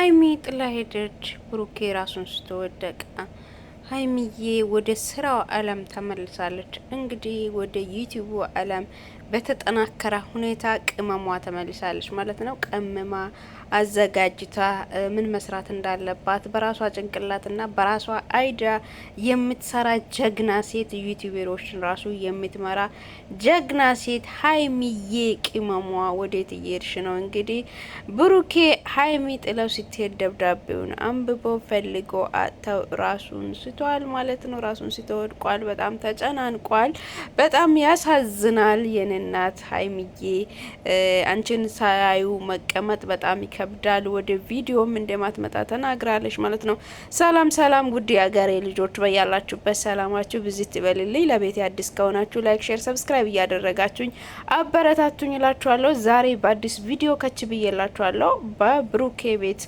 ሀይሚ ጥላ ሄደች። ብሩኬ ራሱን ስተወደቀ ሀይሚዬ ወደ ስራው አለም ተመልሳለች። እንግዲህ ወደ ዩቲዩቡ አለም በተጠናከረ ሁኔታ ቅመሟ ተመልሳለች ማለት ነው። ቀምማ አዘጋጅታ ምን መስራት እንዳለባት በራሷ ጭንቅላትና በራሷ አይዲያ የምትሰራ ጀግና ሴት፣ ዩቲዩበሮችን ራሱ የምትመራ ጀግና ሴት ሀይሚዬ ቅመሟ ወዴት እየሄድሽ ነው? እንግዲህ ብሩኬ ሀይሚ ጥለው ስትሄድ ደብዳቤውን አንብቦ ፈልጎ አጥተው ራሱን ስቷል ማለት ነው። ራሱን ስተወድቋል። በጣም ተጨናንቋል። በጣም ያሳዝናል። የነናት ሀይሚዬ አንቺን ሳያዩ መቀመጥ በጣም ይከብዳል። ወደ ቪዲዮም እንደማትመጣ ተናግራለች ማለት ነው። ሰላም ሰላም፣ ውድ የአገሬ ልጆች በያላችሁበት ሰላማችሁ ብዝት ይበልልኝ። ለቤት አዲስ ከሆናችሁ ላይክ፣ ሼር፣ ሰብስክራይብ እያደረጋችሁኝ አበረታቱኝ እላችኋለሁ። ዛሬ በአዲስ ቪዲዮ ከች ብዬላችኋለሁ። በብሩኬ ቤት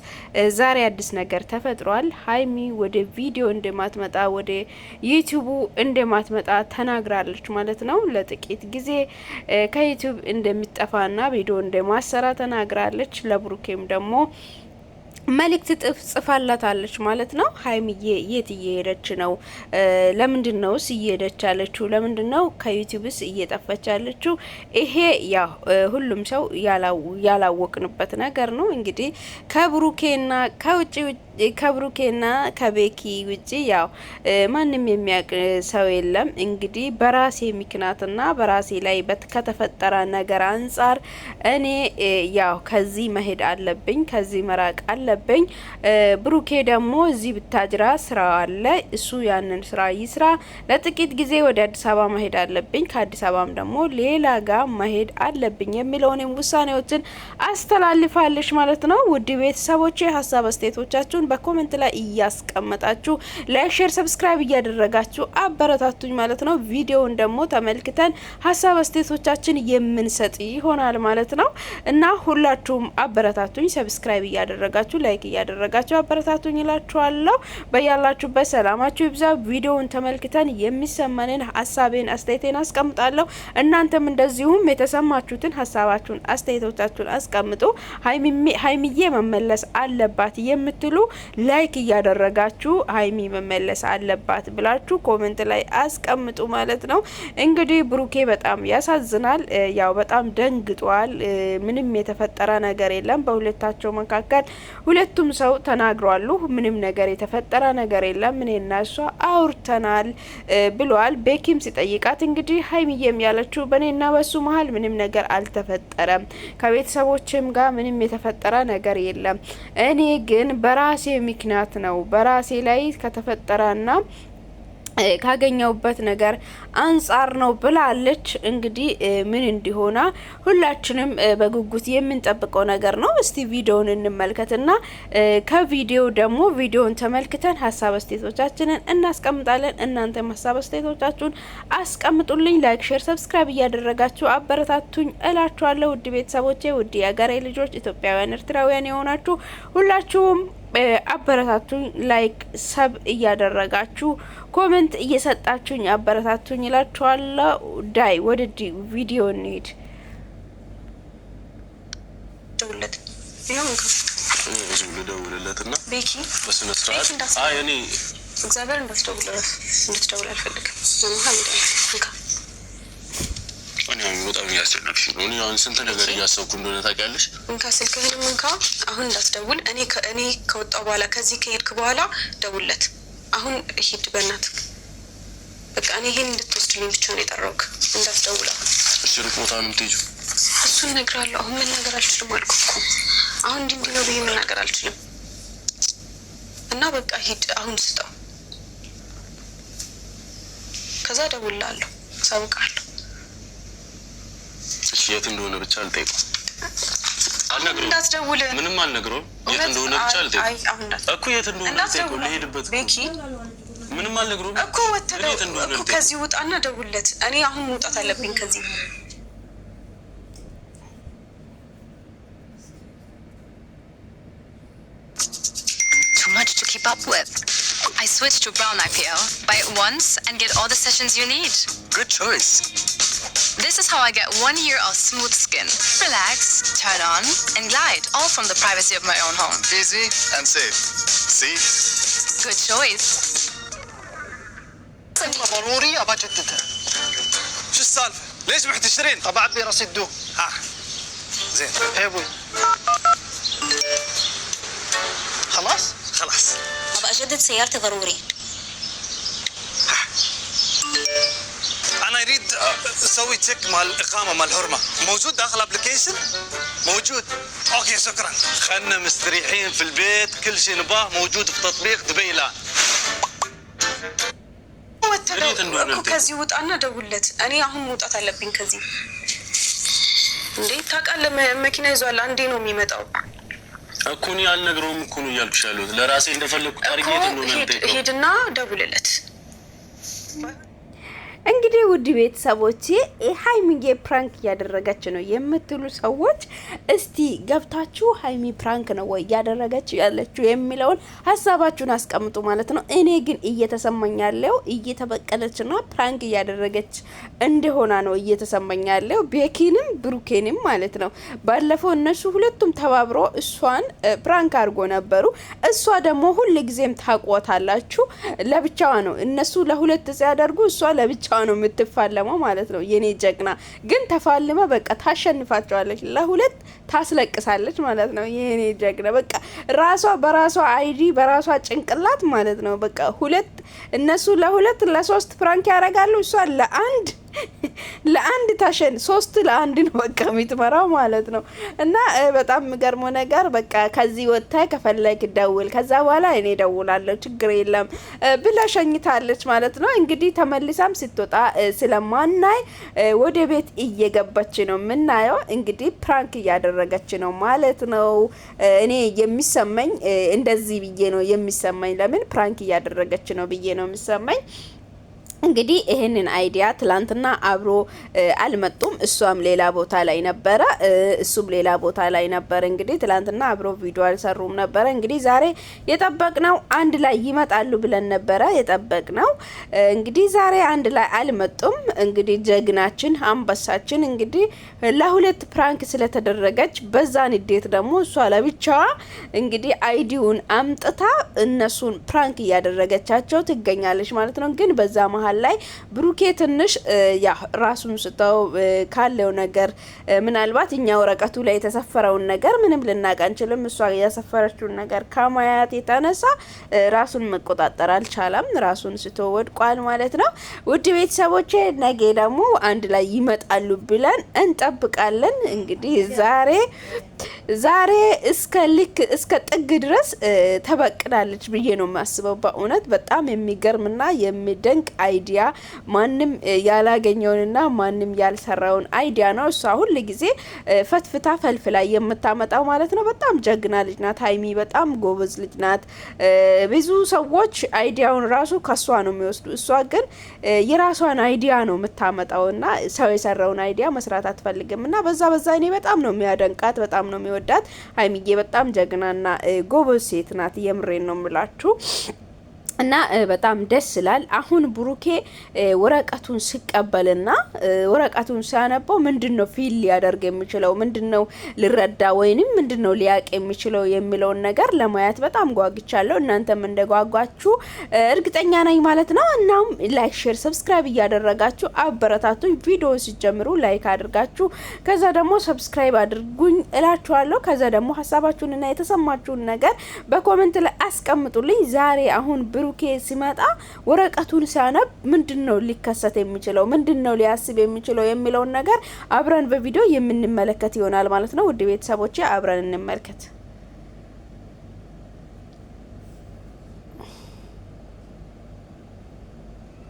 ዛሬ አዲስ ነገር ተፈጥሯል። ሀይሚ ወደ ቪዲዮ እንደማትመጣ ወደ ዩቲዩቡ እንደማትመጣ ተናግራለች ማለት ነው። ለጥቂት ጊዜ ከዩቲዩብ እንደሚጠፋና ቪዲዮ እንደማሰራ ተናግራለች። ለብሩኬም ደግሞ መልእክት ጽፋላታለች ማለት ነው። ሀይሚዬ የት እየሄደች ነው? ለምንድን ነውስ እየሄደች ያለችው? ለምንድን ነው ከዩቲዩብስ እየጠፋች ያለችው? ይሄ ያው ሁሉም ሰው ያላወቅንበት ነገር ነው። እንግዲህ ከብሩኬና ከብሩኬና ከቤኪ ውጪ ያው ማንም የሚያውቅ ሰው የለም። እንግዲህ በራሴ ምክንያትና በራሴ ላይ ከተፈጠረ ነገር አንጻር እኔ ያው ከዚህ መሄድ አለብኝ፣ ከዚህ መራቅ አለብኝ። ብሩኬ ደግሞ እዚህ ብታጅራ ስራ አለ፣ እሱ ያንን ስራ ይስራ። ለጥቂት ጊዜ ወደ አዲስ አበባ መሄድ አለብኝ፣ ከአዲስ አበባም ደግሞ ሌላ ጋር መሄድ አለብኝ የሚለውንም ውሳኔዎችን አስተላልፋለች ማለት ነው። ውድ ቤተሰቦቼ ሀሳብ አስተያየቶቻችሁን በኮሜንት ላይ እያስቀመጣችሁ ላይክ፣ ሼር፣ ሰብስክራይብ እያደረጋችሁ አበረታቱኝ ማለት ነው። ቪዲዮውን ደግሞ ተመልክተን ሀሳብ አስተያየቶቻችን የምንሰጥ ይሆናል ማለት ነው እና ሁላችሁም አበረታቱኝ። ሰብስክራይብ እያደረጋችሁ ላይክ እያደረጋችሁ አበረታቱኝ እላችኋለሁ። በያላችሁበት ሰላማችሁ ይብዛ። ቪዲዮውን ተመልክተን የሚሰማንን ሀሳቤን አስተያየቴን አስቀምጣለሁ። እናንተም እንደዚሁም የተሰማችሁትን ሀሳባችሁን አስተያየቶቻችሁን አስቀምጡ። ሀይሚዬ መመለስ አለባት የምትሉ ላይክ እያደረጋችሁ ሀይሚ መመለስ አለባት ብላችሁ ኮሜንት ላይ አስቀምጡ ማለት ነው። እንግዲህ ብሩኬ በጣም ያሳዝናል። ያው በጣም ደንግጧል። ምንም የተፈጠረ ነገር የለም በሁለታቸው መካከል። ሁለቱም ሰው ተናግሯሉ። ምንም ነገር የተፈጠረ ነገር የለም፣ እኔና እሷ አውርተናል ብሏል። ቤኪም ሲጠይቃት እንግዲህ ሀይሚዬም ያለችው በእኔና በሱ መሀል ምንም ነገር አልተፈጠረም፣ ከቤተሰቦችም ጋር ምንም የተፈጠረ ነገር የለም። እኔ ግን በራሴ ምክንያት ነው በራሴ ላይ ከተፈጠረና ካገኘውበት ነገር አንጻር ነው ብላለች። እንግዲህ ምን እንዲሆና ሁላችንም በጉጉት የምንጠብቀው ነገር ነው። እስቲ ቪዲዮውን እንመልከትና ከቪዲዮ ደግሞ ቪዲዮውን ተመልክተን ሀሳብ አስተያየቶቻችንን እናስቀምጣለን። እናንተ ሀሳብ አስተያየቶቻችሁን አስቀምጡልኝ። ላይክ፣ ሼር፣ ሰብስክራይብ እያደረጋችሁ አበረታቱኝ እላችኋለሁ። ውድ ቤተሰቦቼ፣ ውድ የሀገሬ ልጆች፣ ኢትዮጵያውያን፣ ኤርትራውያን የሆናችሁ ሁላችሁም አበረታቱኝ። ላይክ ሰብ እያደረጋችሁ ኮሜንት እየሰጣችሁኝ አበረታቱኝ እላችኋለሁ። ዳይ ወደ ቪዲዮ እንሂድ። ደውለት ልደውልለትና ቤኪ በስነ ስርዓት እኔ እግዚአብሔር እንድትደውል አልፈልግም። እኔ በጣም እያስጨነቅሽ ነው። እኔ አሁን ስንት ነገር እያሰብኩ እንደሆነ ታውቂያለሽ። እንካ ስልክህንም እንካ። አሁን እንዳትደውል። እኔ ከወጣሁ በኋላ ከዚህ ከሄድክ በኋላ ደውለት። አሁን ሂድ በእናትህ። በቃ እኔ ይሄን እንድትወስድልኝ ብቻ ነው የጠራሁት። እንዳትደውል። እሺ፣ ሩቅ ቦታ ነው የምትሄጂው? እሱን እነግርሃለሁ። አሁን መናገር አልችልም አልኩህ እኮ። አሁን እንዲህ ነው ብዬ መናገር አልችልም እና በቃ ሂድ። አሁን ስጠው፣ ከዛ እደውልልሃለሁ፣ አሳውቅሃለሁ። እሺ፣ የት እንደሆነ ብቻ አልጠይቀው። አልነግረውም። እንዳትደውል። ምንም አልነግረውም። የት እንደሆነ ብቻ አልጠይቀው እኮ። የት እንደሆነ አልጠይቀው። ልሄድበት ቤኪ ምንም አልነግረውም እኮ። ወተደው እኮ ከዚህ ውጣና ደውልለት። እኔ አሁን መውጣት አለብኝ ከዚህ። Too much to keep up with. I switched to Brown IPL. Buy it once and get all the sessions you need. Good choice. This is how I get 1 year of smooth skin. Relax, turn on, and glide, all from the privacy of my own home. Easy and safe. See? Good choice. ضروري ابى اجددها. شو السالفه؟ ليش محتشرين؟ ابى اعبي رصيد دوب. ها زين. ايه ابوي. خلاص؟ خلاص. ابى اجدد سيارتي ضروري. انا اريد اسوي تشيك مال الاقامه مال الحرمه. موجود داخل الابلكيشن؟ موجود. اوكي شكرا. خلنا مستريحين في البيت، كل شيء نباه موجود في تطبيق دبي الان. ከዚህ ውጣና ደውለት። እኔ አሁን መውጣት አለብኝ ከዚህ። እንዴ ታውቃለህ፣ መኪና ይዟል። አንዴ ነው የሚመጣው እኮ። እኔ አልነግረውም እኮ ነው እያልኩሽ ያለሁት። ለራሴ እንደፈለኩት አድርጌት ነው ማለት። ሄድና ደውልለት። እንግዲህ ውድ ቤተሰቦቼ ሃይሚዬ ፕራንክ እያደረገች ነው የምትሉ ሰዎች እስቲ ገብታችሁ ሃይሚ ፕራንክ ነው ወይ እያደረገች ያለችው የሚለውን ሀሳባችሁን አስቀምጡ ማለት ነው። እኔ ግን እየተሰማኝ ያለው እየተበቀለችና ፕራንክ እያደረገች እንደሆነ ነው እየተሰማኝ ያለው። ቤኪንም ብሩኬንም ማለት ነው። ባለፈው እነሱ ሁለቱም ተባብሮ እሷን ፕራንክ አድርጎ ነበሩ። እሷ ደግሞ ሁሉ ጊዜም ታቆታላችሁ ለብቻዋ ነው። እነሱ ለሁለት ሲያደርጉ እሷ ለብቻዋ ነው የምትፋለመው ማለት ነው። የኔ ጀግና ግን ተፋልመ በቃ ታሸንፋቸዋለች፣ ለሁለት ታስለቅሳለች ማለት ነው። የኔ ጀግና በቃ ራሷ በራሷ አይዲ በራሷ ጭንቅላት ማለት ነው። በቃ ሁለት እነሱ ለሁለት ለሶስት ፕራንክ ያደርጋሉ፣ እሷ ለአንድ ታሸን 3-1 ነው በቃ የምትመራው ማለት ነው። እና በጣም የሚገርመው ነገር በቃ ከዚህ ወጥታ ከፈለክ ደውል፣ ከዛ በኋላ እኔ ደውላለሁ ችግር የለም ብላ ሸኝታለች ማለት ነው። እንግዲህ ተመልሳም ስትወጣ ስለማናይ ወደ ቤት እየገባች ነው የምናየው። እንግዲህ ፕራንክ እያደረገች ነው ማለት ነው። እኔ የሚሰማኝ እንደዚህ ብዬ ነው የሚሰማኝ። ለምን ፕራንክ እያደረገች ነው ብዬ ነው የሚሰማኝ። እንግዲህ ይሄንን አይዲያ ትላንትና አብሮ አልመጡም። እሷም ሌላ ቦታ ላይ ነበረ፣ እሱም ሌላ ቦታ ላይ ነበረ። እንግዲህ ትላንትና አብሮ ቪዲዮ አልሰሩም ነበረ። እንግዲህ ዛሬ የጠበቅነው አንድ ላይ ይመጣሉ ብለን ነበረ የጠበቅነው። እንግዲህ ዛሬ አንድ ላይ አልመጡም። እንግዲህ ጀግናችን አንበሳችን እንግዲህ ለሁለት ፕራንክ ስለተደረገች በዛ ንዴት ደግሞ እሷ ለብቻዋ እንግዲህ አይዲውን አምጥታ እነሱን ፕራንክ እያደረገቻቸው ትገኛለች ማለት ነው። ግን በዛ መሀል ላይ ብሩኬ ትንሽ ያ ራሱን ስተው ካለው ነገር ምናልባት እኛ ወረቀቱ ላይ የተሰፈረውን ነገር ምንም ልናቅ አንችልም። እሷ ያሰፈረችውን ነገር ከማያት የተነሳ ራሱን መቆጣጠር አልቻለም። ራሱን ስቶ ወድቋል ማለት ነው። ውድ ቤተሰቦቼ ነገ ደግሞ አንድ ላይ ይመጣሉ ብለን እንጠብቃለን። እንግዲህ ዛሬ እስከ ጥግ ድረስ ተበቅላለች ብዬ ነው የማስበው። በእውነት በጣም የሚገርምና የሚደንቅ አይዲያ ማንም ያላገኘውንና ማንም ያልሰራውን አይዲያ ነው እሷ ሁሉ ጊዜ ፈትፍታ ፈልፍላ የምታመጣው ማለት ነው። በጣም ጀግና ልጅ ናት ሃይሚ፣ በጣም ጎበዝ ልጅ ናት። ብዙ ሰዎች አይዲያውን ራሱ ከሷ ነው የሚወስዱ። እሷ ግን የራሷን አይዲያ ነው የምታመጣውና ሰው የሰራውን አይዲያ መስራት አትፈልግም። እና በዛ እኔ በጣም ነው የሚያደንቃት፣ በጣም ነው የሚወዳት። ሃይሚዬ በጣም ጀግናና ጎበዝ ሴት ናት። የምሬን ነው የምላችሁ። እና በጣም ደስ ይላል። አሁን ብሩኬ ወረቀቱን ሲቀበልና ወረቀቱን ሲያነበው ምንድነው ፊል ሊያደርግ የሚችለው፣ ምንድነው ሊረዳ ወይንም ምንድነው ሊያቅ የሚችለው የሚለውን ነገር ለማየት በጣም ጓጉቻለሁ። እናንተም እንደጓጓችሁ እርግጠኛ ነኝ ማለት ነው። እናም ላይክ፣ ሼር፣ ሰብስክራይብ እያደረጋችሁ አበረታቱኝ። ቪዲዮ ሲጀምሩ ላይክ አድርጋችሁ ከዛ ደግሞ ሰብስክራይብ አድርጉኝ እላችኋለሁ። ከዛ ደግሞ ሀሳባችሁንና የተሰማችሁን ነገር በኮሜንት ላይ አስቀምጡልኝ። ዛሬ አሁን ብሩኬ ሲመጣ ወረቀቱን ሲያነብ ምንድነው ሊከሰት የሚችለው፣ ምንድነው ሊያስብ የሚችለው የሚለውን ነገር አብረን በቪዲዮ የምንመለከት ይሆናል ማለት ነው። ውድ ቤተሰቦቼ አብረን እንመልከት።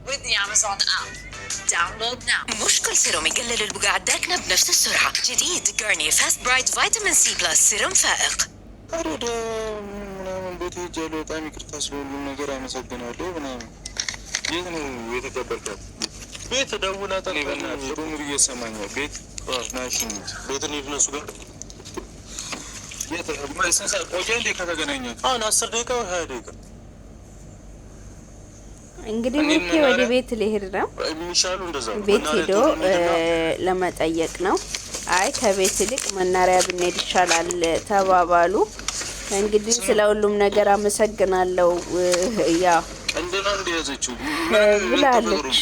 with the Amazon app. Download now. مش كل سيروم يقلل البقع داكنة بنفس السرعة. جديد جارني فاست برايت فيتامين سي بلس سيروم فائق. ቤት ሄጃለሁ። በጣም ይቅርታ ስለሁሉ ነገር አመሰግናለሁ ምናምን። የት ነው የተቀበልካት? ቤት ደውላ ጠርታኝ ሩም እየሰማኛል። ቤት ናሽን ቤት ነው እነሱ ጋር የት ማይሰንሳ ቆየ እንዴ ከተገናኘን? አሁን 10 ደቂቃ ወይ 20 ደቂቃ እንግዲህ ብሩኬ ወደ ቤት ሊሄድ ነው። ቤት ሄዶ ለመጠየቅ ነው። አይ ከቤት ይልቅ መናሪያ ብንሄድ ይሻላል ተባባሉ። እንግዲህ ስለ ሁሉም ነገር አመሰግናለሁ ያው እንደና እንደያዘችው ብላለች።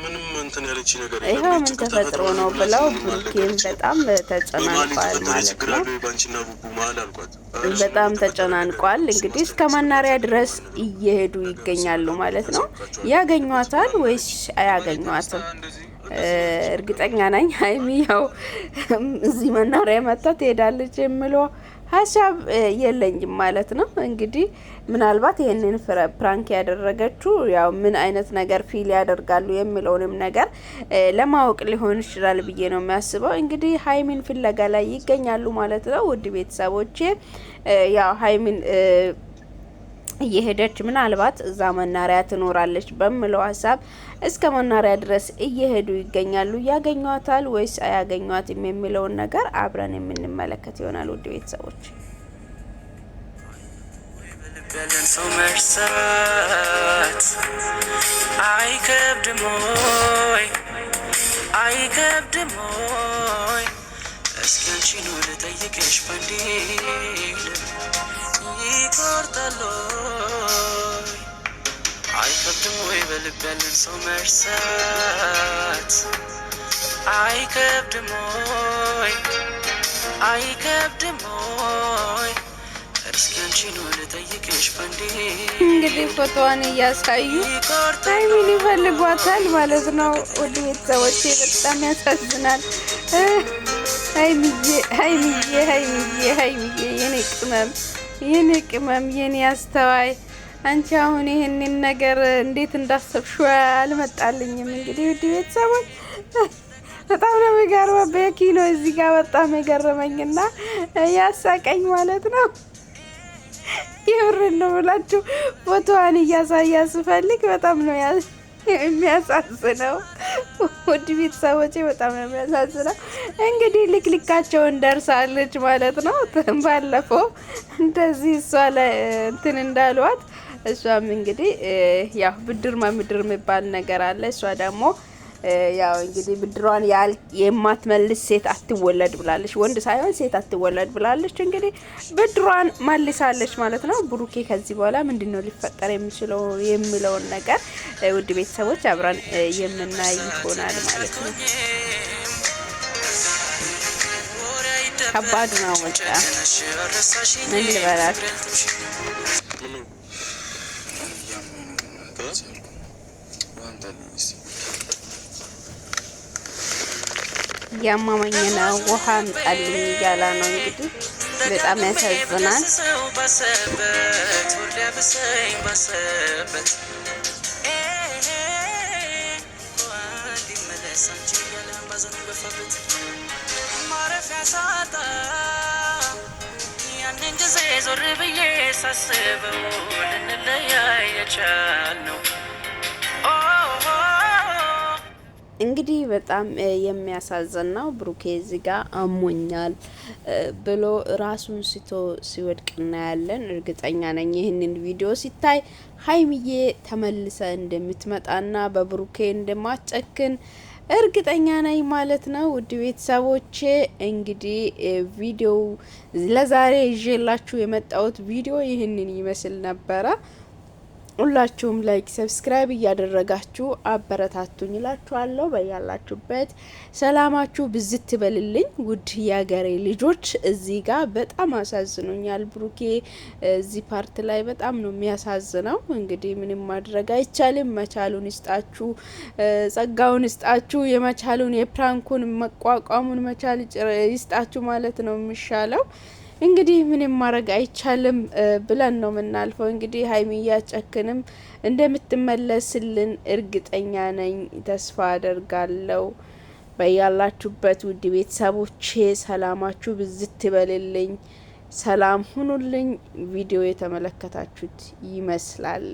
ምንም እንትን ያለች ነገር ይሄው ምን ተፈጥሮ ነው ብለው ብሩኬን በጣም ተጨናንቋል ማለት ነው። ባንቺና ቡቡ መሀል አልኳት በጣም ተጨናንቋል። እንግዲህ እስከ መናሪያ ድረስ እየሄዱ ይገኛሉ ማለት ነው። ያገኟታል ወይስ አያገኟትም? እርግጠኛ ነኝ ሀይሚ ያው እዚህ መናሪያ መጣ ትሄዳለች የሚለው ሀሳብ የለኝም ማለት ነው። እንግዲህ ምናልባት ይሄንን ፕራንክ ያደረገችው ያው ምን አይነት ነገር ፊል ያደርጋሉ የሚለውንም ነገር ለማወቅ ሊሆን ይችላል ብዬ ነው የሚያስበው። እንግዲህ ሀይሚን ፍለጋ ላይ ይገኛሉ ማለት ነው። ውድ ቤተሰቦቼ ያው ሀይሚን እየሄደች ምናልባት እዛ መናሪያ ትኖራለች በሚለው ሀሳብ እስከ መናሪያ ድረስ እየሄዱ ይገኛሉ። ያገኟታል ወይስ አያገኟትም የሚለውን ነገር አብረን የምንመለከት ይሆናል። ውድ ቤተሰቦች ሰው መርሳት አይከብድም ወይ እስኪ አንቺን ወደ ጠይቅሽ ባንዴ ይቆርጣል አይከብድም ወይ በልብ ያለን ሰው መርሳት አይከብድም ወይ እስኪ አንቺን ወደ ጠይቅሽ ባንዴ። እንግዲህ ፎቶዋን እያሳዩ ሀይሚን ይፈልጓታል ማለት ነው። ወደ ቤተሰቦቼ በጣም ያሳዝናል። ሀይሚዬ የኔ ቅመም የኔ አስተዋይ አንቺ አሁን ይሄንን ነገር እንዴት እንዳሰብሽው አልመጣልኝም። እንግዲህ ውድ ቤተሰቦች በጣም ነው የሚገርመው። በኪ ነው እዚህ ጋር በጣም የገረመኝና ያሳቀኝ ማለት ነው። የምሬን ነው ብላችሁ ፎቶዋን እያሳያ ስፈልግ በጣም ነው የሚያሳዝነው። ውድ ቤተሰቦቼ በጣም ነው የሚያሳዝነው። እንግዲህ ልክልካቸውን ደርሳለች ማለት ነው። ባለፈው እንደዚህ እሷ ላይ እንትን እንዳሏት እሷም እንግዲህ ያው ብድር ማምድር የሚባል ነገር አለ። እሷ ደግሞ ያው እንግዲህ ብድሯን የማትመልስ ሴት አትወለድ ብላለች። ወንድ ሳይሆን ሴት አትወለድ ብላለች። እንግዲህ ብድሯን መልሳለች ማለት ነው። ብሩኬ ከዚህ በኋላ ምንድነው ሊፈጠር የሚችለው የሚለውን ነገር ውድ ቤተሰቦች አብረን የምናይ ይሆናል ማለት ነው። ከባድ ነው በቃ ምን ልበላችሁ። ያማመኝ ነው ውሃ አምጣልኝ እያለ ነው። እንግዲህ በጣም ያሳዝናል። ያንን ጊዜ ዞር ብዬ ሳስበው ልንለያይ የቻልነው እንግዲህ በጣም የሚያሳዝን ነው። ብሩኬ እዚህ ጋር አሞኛል ብሎ ራሱን ስቶ ሲወድቅ እናያለን። እርግጠኛ ነኝ ይህንን ቪዲዮ ሲታይ ሀይሚዬ ተመልሰ እንደምትመጣና በብሩኬ እንደማትጨክን እርግጠኛ ነኝ ማለት ነው። ውድ ቤተሰቦቼ እንግዲህ ቪዲዮ ለዛሬ ይዤላችሁ የመጣሁት ቪዲዮ ይህንን ይመስል ነበረ። ሁላችሁም ላይክ ሰብስክራይብ እያደረጋችሁ አበረታቱኝ እላችኋለሁ። በያላችሁበት ሰላማችሁ ብዝት ይበልልኝ። ውድ የሀገሬ ልጆች እዚህ ጋር በጣም አሳዝኖኛል። ብሩኬ እዚህ ፓርት ላይ በጣም ነው የሚያሳዝነው። እንግዲህ ምንም ማድረግ አይቻልም። መቻሉን ይስጣችሁ፣ ጸጋውን ይስጣችሁ፣ የመቻሉን የፕራንኩን መቋቋሙን መቻል ይስጣችሁ ማለት ነው የሚሻለው። እንግዲህ ምንም ማድረግ አይቻልም ብለን ነው የምናልፈው። እንግዲህ ሀይሚ እያጨክንም እንደምትመለስልን እርግጠኛ ነኝ፣ ተስፋ አደርጋለሁ። በያላችሁበት ውድ ቤተሰቦቼ ሰላማችሁ ብዝት ይበልልኝ። ሰላም ሁኑልኝ። ቪዲዮ የተመለከታችሁት ይመስላል።